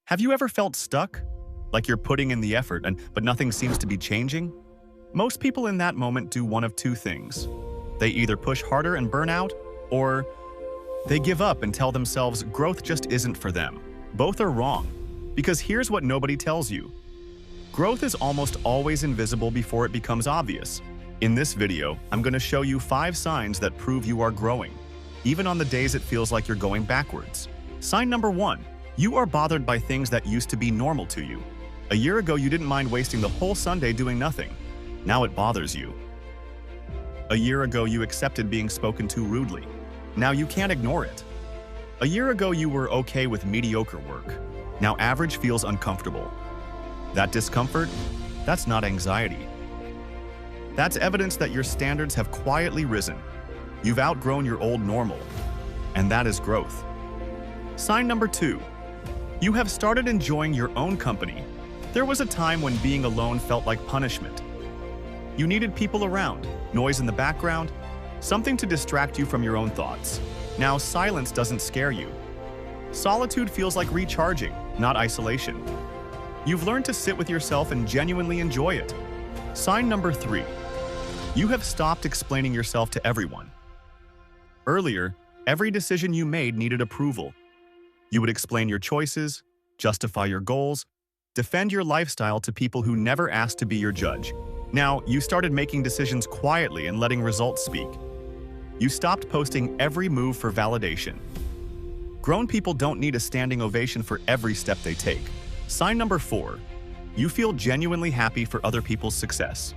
Have you ever felt stuck? Like you're putting in the effort but nothing seems to be changing? Most people in that moment do one of two things. They either push harder and burn out, or they give up and tell themselves growth just isn't for them. Both are wrong, because here's what nobody tells you. Growth is almost always invisible before it becomes obvious. In this video, I'm going to show you 5 signs that prove you are growing, even on the days it feels like you're going backwards. Sign number 1. You are bothered by things that used to be normal to you. A year ago, you didn't mind wasting the whole Sunday doing nothing. Now it bothers you. A year ago, you accepted being spoken to rudely. Now you can't ignore it. A year ago, you were okay with mediocre work. Now average feels uncomfortable. That discomfort, that's not anxiety. That's evidence that your standards have quietly risen. You've outgrown your old normal, and that is growth. Sign number 2. You have started enjoying your own company. There was a time when being alone felt like punishment. You needed people around, noise in the background, something to distract you from your own thoughts. Now silence doesn't scare you. Solitude feels like recharging, not isolation. You've learned to sit with yourself and genuinely enjoy it. Sign number 3. You have stopped explaining yourself to everyone. Earlier, every decision you made needed approval. You would explain your choices, justify your goals, defend your lifestyle to people who never asked to be your judge. Now, you started making decisions quietly and letting results speak. You stopped posting every move for validation. Grown people don't need a standing ovation for every step they take. Sign number 4. You feel genuinely happy for other people's success.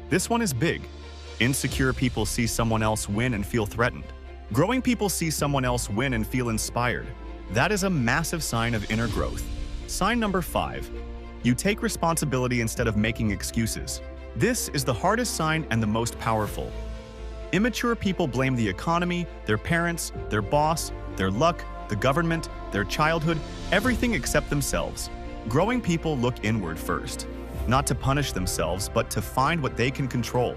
This one is big. Insecure people see someone else win and feel threatened. Growing people see someone else win and feel inspired. That is a massive sign of inner growth. Sign number 5. You take responsibility instead of making excuses. This is the hardest sign and the most powerful. Immature people blame the economy, their parents, their boss, their luck, the government, their childhood, everything except themselves. Growing people look inward first, not to punish themselves, but to find what they can control.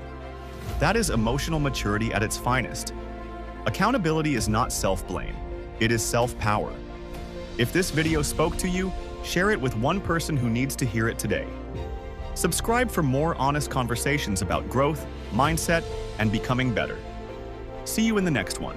That is emotional maturity at its finest. Accountability is not self-blame. It is self-power. If this video spoke to you, share it with one person who needs to hear it today. Subscribe for more honest conversations about growth, mindset, and becoming better. See you in the next one.